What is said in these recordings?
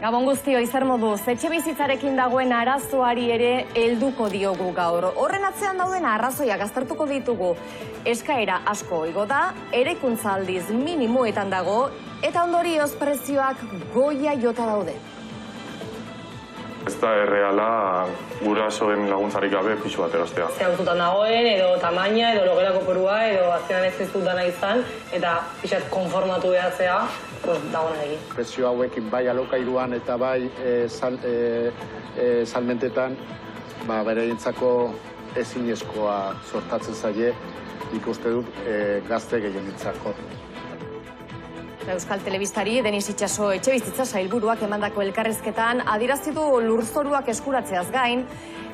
Gabon guztioi, zer moduz, etxebizitzarekin dagoen arazoari ere helduko diogu gaur. Horren atzean dauden arrazoiak aztertuko ditugu. Eskaera asko igo da, eraikuntza aldiz minimoetan dago, eta ondorioz prezioak goia jota daude. Ez da erreala gurasoen laguntzarik gabe pisu bat erostea. Zehaututan dagoen, edo tamaina, edo logelako porua, edo azkenan ez dut dana izan, eta pixat konformatu behatzea, dagoena egin. Prezio hauekin bai alokairuan eta bai salmentetan, beraientzako ezinezkoa sortatzen zaie, ikuste dut gazte gehienitzako. Euskal Telebistari Denis Itxaso etxebizitza sailburuak emandako elkarrizketan adierazi du lurzoruak eskuratzeaz gain,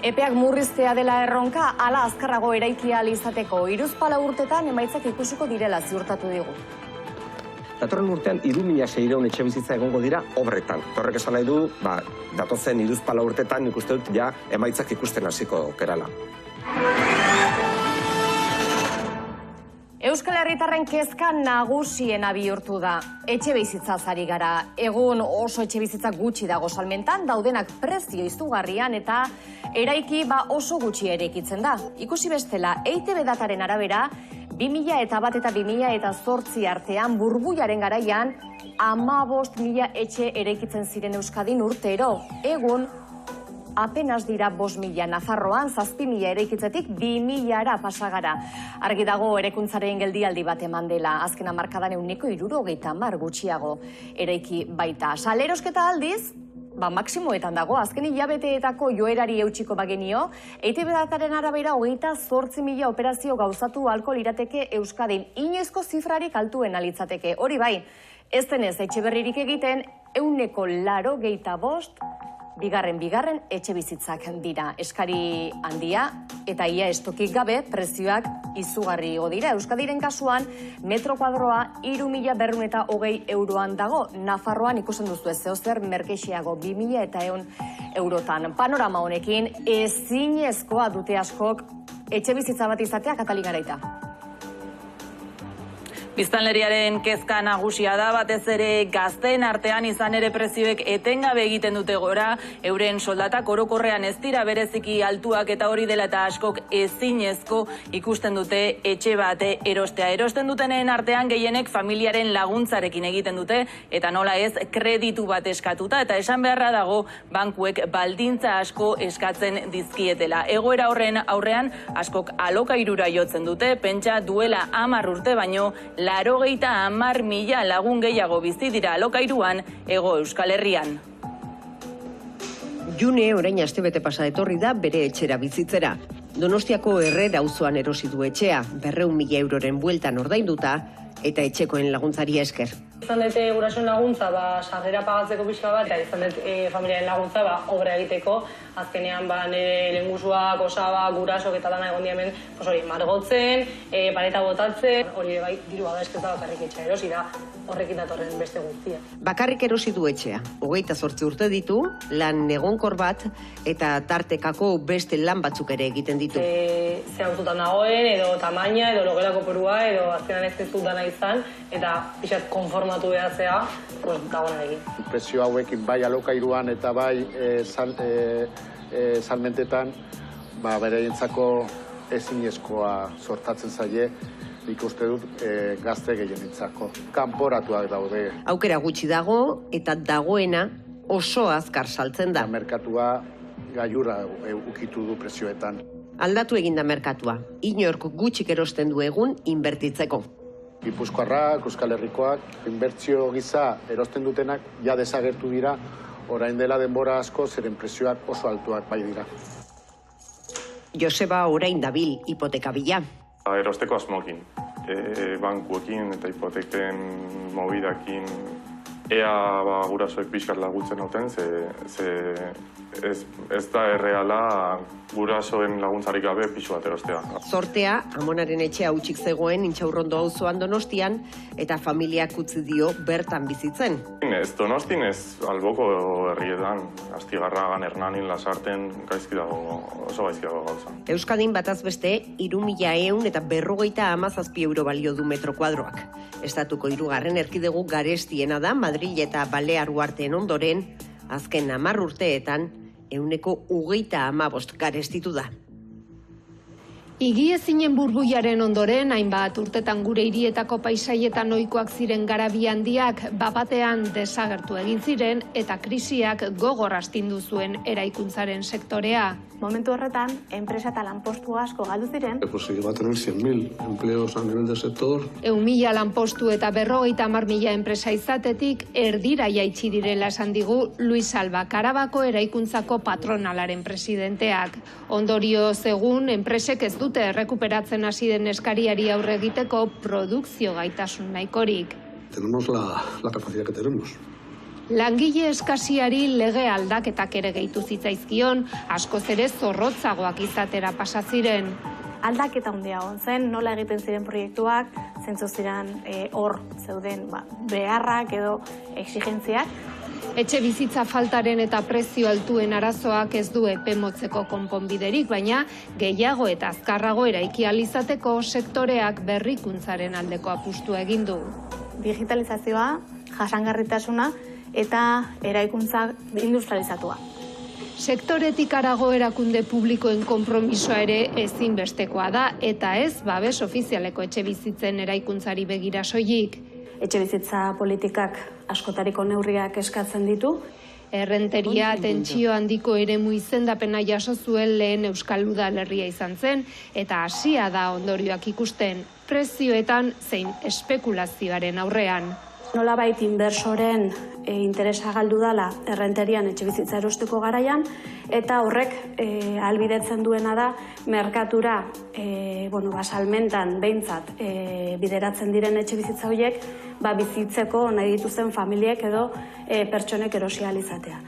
epeak murriztea dela erronka, hala azkarrago eraikia ahal izateko 3 urtetan emaitzak ikusiko direla ziurtatu digu. Datorren urtean 3.600 etxebizitza egongo dira obretan. Horrek esan nahi du, datozen 3 urtetan ikuste dut ja emaitzak ikusten hasiko gerala. Euskal Herritarren kezka nagusiena bihurtu da. Etxebizitzaz ari gara. Egun oso etxebizitza gutxi dago salmentan, daudenak prezio izugarrian eta eraiki oso gutxi eraikitzen da. Ikusi bestela, EITB dataren arabera, 2001 eta 2008 artean burbuilaren garaian 15.000 etxe eraikitzen ziren Euskadin urtero. Egun, apenas dira 5.000, Nafarroan 7.000 eraikitzetik 2.000-ara pasagara. Argi dago eraikuntzaren geldialdi bat eman dela, azken hamarkadan 70 gutxiago eraiki baita. Salerosketa aldiz, maksimoetan dago, azken hilabeteetako joerari eutsiko bagenio, EITB dataren arabera 28.000 operazio gauzatu ahalko lirateke Euskadin, inoizko zifrarik altuena litzateke. Hori bai, ez denez etxeberririk egiten, 85% bigarren etxebizitzak dira. Eskari handia eta ia estokik gabe prezioak izugarri igo dira. Euskadiren kasuan metro kuadroa 3.220 euroan dago. Nafarroan ikusten duzu zeozer merkexiago 2.100 eurotan. Panorama honekin ezinezkoa dute askok etxebizitza bat izatea Katalin Garaita. Biztanleriaren kezka nagusia da, batez ere gazteen artean izan ere prezioek etengabe egiten dute gora, euren soldatak orokorrean ez dira bereziki altuak eta hori dela eta askok ezinezko ikusten dute etxe bate erostea. Erosten dutenen artean gehienek familiaren laguntzarekin egiten dute eta nola ez kreditu bat eskatuta eta esan beharra dago bankuek baldintza asko eskatzen dizkietela. Egoera horren aurrean askok alokairura jotzen dute, pentsa duela 10 urte baino 80.000 lagun gehiago bizi dira alokairuan Hego Euskal Herrian. June orain astebete pasa etorri da bere etxera bizitzera. Donostiako Herrera auzoan erosi du etxea, 200.000 euroren bueltan ordainduta eta etxekoen laguntzari esker. Izan dute gurasoen laguntza, sarrera pagatzeko pixka bat, eta izan dut familiaren laguntza, obra egiteko, azkenean nire lehengusuak, osaba, gurasok eta dana egon hemen, margotzen, pareta botatzen, hori bai, diru esketa bakarrik etxea erosi da, horrekin datorren beste guztia. Bakarrik erosi du etxea, 28 urte ditu, lan egonkor bat, eta tartekako beste lan batzuk ere egiten ditu. Zehaututan dagoen, edo tamaina, edo logelako porua, edo azkenan ez dut dana izan, eta pixat konformatu behatzea, dagoena egin. Prezio hauekin bai alokairuan eta bai salmentetan, beraientzako ezinezkoa sortatzen zaie, ikuste dut gazte gehienitzako. Kanporatuak daude. Aukera gutxi dago eta dagoena oso azkar saltzen da. Merkatua gailurra ukitu du prezioetan. Aldatu eginda merkatua. Inork gutxik erosten du egun inbertitzeko. Gipuzkoarrak, Euskal Herrikoak, inbertsio gisa erosten dutenak ja desagertu dira, orain dela denbora asko zeren prezioak oso altuak bai dira. Joseba orain dabil hipoteka bila. Erosteko asmokin, bankuekin eta hipoteken mobidakin, ea gurasoek pixkat laguntzen duten, ez da erreala gurasoen laguntzarik gabe pisu bat erostea. Sortea, amonaren etxea hutsik zegoen Intxaurrondo auzoan Donostian eta familiak utzi dio bertan bizitzen. Ez Donostin ez alboko herrietan, Astigarragan, Hernanin, Lasarten, oso gaizki dago gauza. Euskadin bataz beste 3.100 eta 57 euro balio du metro kuadroak. Estatuko 3. erkidegu garestiena da Madril eta Balear uharteen ondoren, Azken 10 urteetan, 125 garestitu da. Higiezinen burbuilaren ondoren, hainbat urtetan gure hirietako paisaietan ohikoak ziren garabi handiak bapatean desagertu egin ziren eta krisiak gogor astindu zuen eraikuntzaren sektorea. Momentu horretan, enpresa eta lanpostu asko galdu ziren. Pues se llegó a tener 100.000 empleos a nivel del sector. 100.000 lanpostu eta 50.000 enpresa izatetik erdira jaitsi direla esan digu Luis Alba, Karabako eraikuntzako patronalaren presidenteak. Ondorioz egun, enpresek ez dute errekuperatzen hasi den eskariari aurre egiteko produkzio gaitasun nahikorik. Tenemos la capacidad que tenemos. Langile eskasiari lege aldaketak ere gehitu zitzaizkion, askoz ere zorrotzagoak izatera pasa ziren. Aldaketa handia egon zen, nola egiten ziren proiektuak, zentzu ziren hor zeuden beharrak edo exigentziak. Etxe bizitza faltaren eta prezio altuen arazoak ez du epe motzeko konponbiderik, baina gehiago eta azkarrago eraiki ahal izateko sektoreak berrikuntzaren aldeko apustua egin du. Digitalizazioa, jasangarritasuna eta eraikuntza industrializatua. Sektoretik harago erakunde publikoen konpromisoa ere ezinbestekoa da eta ez babes ofizialeko etxe bizitzen eraikuntzari begira soilik. Etxe bizitza politikak askotariko neurriak eskatzen ditu. Errenteria tentsio handiko eremu izendapena jaso zuen lehen Euskal Udalerria izan zen eta hasia da ondorioak ikusten prezioetan zein espekulazioaren aurrean. Nolabait inbersoren interesa galdu dala errenterian etxe bizitza erosteko garaian eta horrek ahalbidetzen duena da merkatura salmentan behintzat bideratzen diren etxe bizitza horiek bizitzeko nahi dituzten familiek edo pertsonek erosi ahal izatea.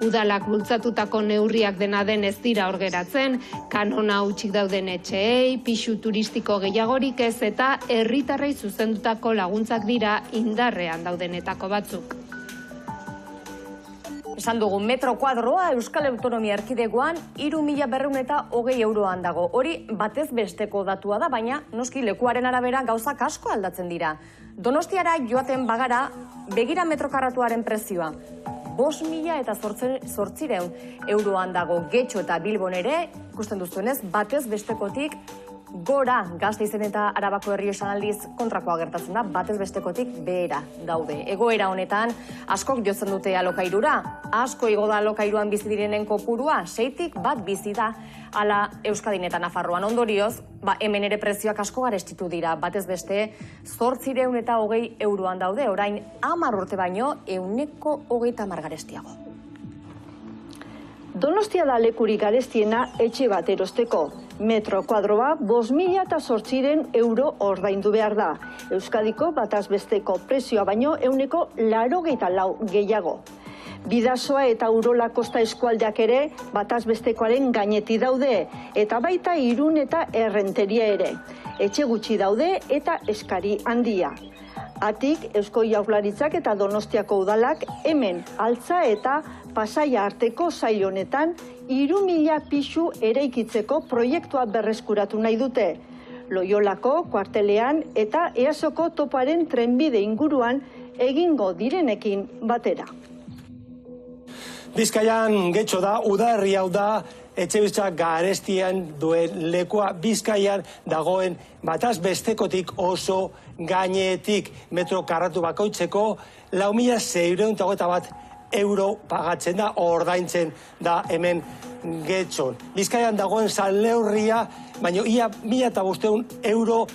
Udalak bultzatutako neurriak dena den ez dira hor geratzen, kanona hutsik dauden etxeei, pisu turistiko gehiagorik ez eta herritarrei zuzendutako laguntzak dira indarrean daudenetako batzuk. Esan dugu, metro kuadroa Euskal Autonomia Erkidegoan 3.220 euroan dago. Hori batez besteko datua da, baina noski lekuaren arabera gauzak asko aldatzen dira. Donostiara joaten bagara, begira metro karratuaren prezioa. 5.800 euroan dago. Getxo eta Bilbon ere, ikusten duzuenez, batez bestekotik gora. Gasteizen eta Arabako Errioxan aldiz kontrakoa gertatzen da, batez bestekotik behera daude. Egoera honetan, askok jotzen dute alokairura. Asko igo da alokairuan bizi direnen kopurua, 6tik bat bizi da ala Euskadin eta Nafarroan. Ondorioz, hemen ere prezioak asko garestitu dira, batez beste 820 euroan daude, orain 10 urte baino 130 garestiago. Donostia da lekurik garestiena etxe bat erosteko. Metro kuadroa 5.800 euro ordaindu behar da. Euskadiko bataz besteko prezioa baino 184 gehiago. Bidasoa eta Urola Kosta eskualdeak ere bataz bestekoaren gaineti daude, eta baita Irun eta Errenteria ere. Etxe gutxi daude eta eskari handia. Atik, Eusko Jaurlaritzak eta Donostiako udalak hemen Altza eta Pasaia arteko sail honetan 3.000 pisu eraikitzeko proiektua berreskuratu nahi dute. Loiolako, kuartelean eta Easoko toparen trenbide inguruan egingo direnekin batera. Bizkaian Getxo da, udalerri hau da, etxebizitza garestian duen lekua. Bizkaian dagoen bataz bestekotik oso gainetik metro karratu bakoitzeko 4.621 euro pagatzen da, ordaintzen da hemen Getxon. Bizkaian dagoen salneurria, baina ia 1.500 euro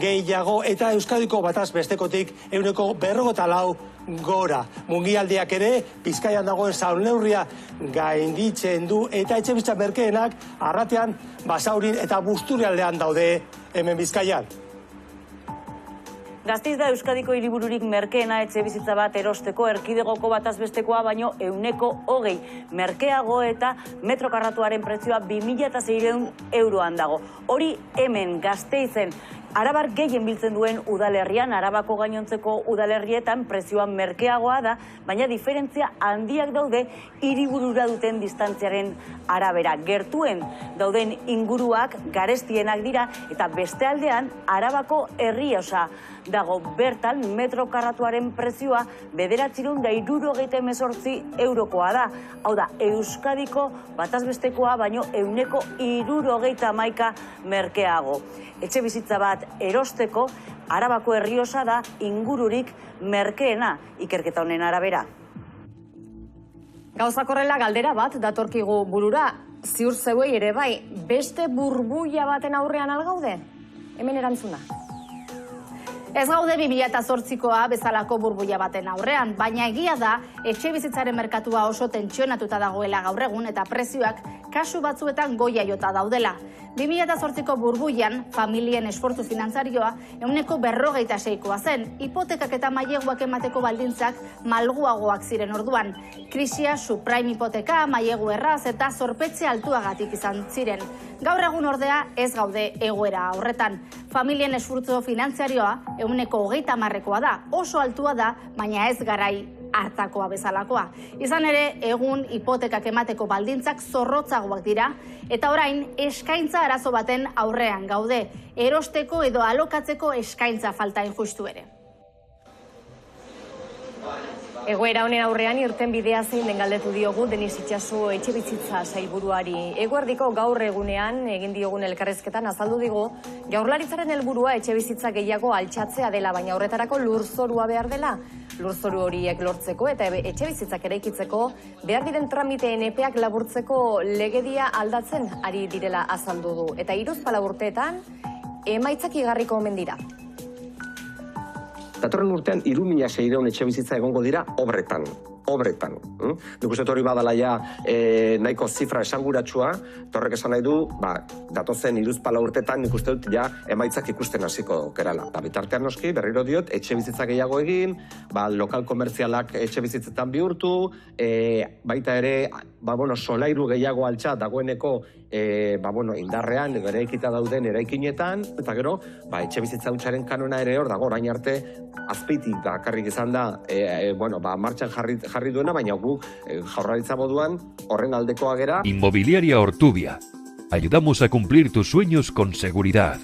gehiago eta Euskadiko bataz bestekotik 154 gora. Mungialdiak ere, Bizkaian dagoen salneurria gainditzen du eta etxebizitza merkeenak Arratean, Basaurin eta Busturialdean daude hemen Bizkaian. Gasteiz da Euskadiko hiribururik merkeena etxe bizitza bat erosteko, erkidegoko bataz bestekoa baino 120 merkeago eta metro karratuaren prezioa 2.600 euroan dago. Hori hemen Gasteizen Arabar gehien biltzen duen udalerrian, Arabako gainontzeko udalerrietan prezioa merkeagoa da, baina diferentzia handiak daude hiriburura duten distantziaren arabera. Gertuen dauden inguruak garestienak dira eta beste aldean Arabako Errioxa dago. Bertan metro karratuaren prezioa 978 eurokoa da. Hau da, Euskadiko batazbestekoa baino 171 merkeago. Etxe bizitza bat erosteko Arabako Errioxa da ingururik merkeena ikerketa honen arabera. Gauzak horrela galdera bat datorkigu burura, ziur zeuei ere bai, beste burbuia baten aurrean algaude? Hemen erantzuna. Ez gaude 2008koa bezalako burbuia baten aurrean, baina egia da etxe bizitzaren merkatua oso tentsionatuta dagoela gaur egun eta prezioak kasu batzuetan goia jota daudela. 2008ko burbuian, familien esfortzu finantzarioa 146koa zen, hipotekak eta maileguak emateko baldintzak malguagoak ziren orduan. Krisia, subprime hipoteka, mailegu erraz eta zorpetze altuagatik izan ziren. Gaur egun ordea ez gaude egoera horretan. Familien esfortzu finantzarioa 130koa da, oso altua da, baina ez garai hartakoa bezalakoa. Izan ere, egun hipotekak emateko baldintzak zorrotzagoak dira, eta orain eskaintza arazo baten aurrean gaude, erosteko edo alokatzeko eskaintza falta injustu ere. Egoera honen aurrean irten bidea zein den galdetu diogu Denis Itxaso etxebizitza sailburuari. Eguerdiko gaur egunean egin diogun elkarrizketan azaldu digu Jaurlaritzaren helburua etxebizitza gehiago altxatzea dela, baina horretarako lurzorua behar dela. Lurzoru horiek lortzeko eta etxebizitzak eraikitzeko behar diren tramiteen epeak laburtzeko legedia aldatzen ari direla azaldu du. Eta 3-4 urteetan emaitzak igarriko omen dira. Datorren urtean 3.600 etxebizitza egongo dira obretan. Nik uste hori badala ja nahiko zifra esanguratsua, horrek esan nahi du, datozen 3-4 urtetan nik uste dut ja emaitzak ikusten hasiko gerala. Bitartean noski, berriro diot, etxebizitza gehiago egin, lokal komertzialak etxebizitzetan bihurtu, baita ere, solairu gehiago altxa dagoeneko indarrean, eraikita dauden eraikinetan, eta gero, etxebizitza hutsaren kanona ere hor dago, orain arte, azpeitik bakarrik izan da, martxan jarri duena, baina gu Jaurlaritza moduan horren aldekoa gera. Inmobiliaria Ortubia. Ayudamos a cumplir tus sueños con seguridad.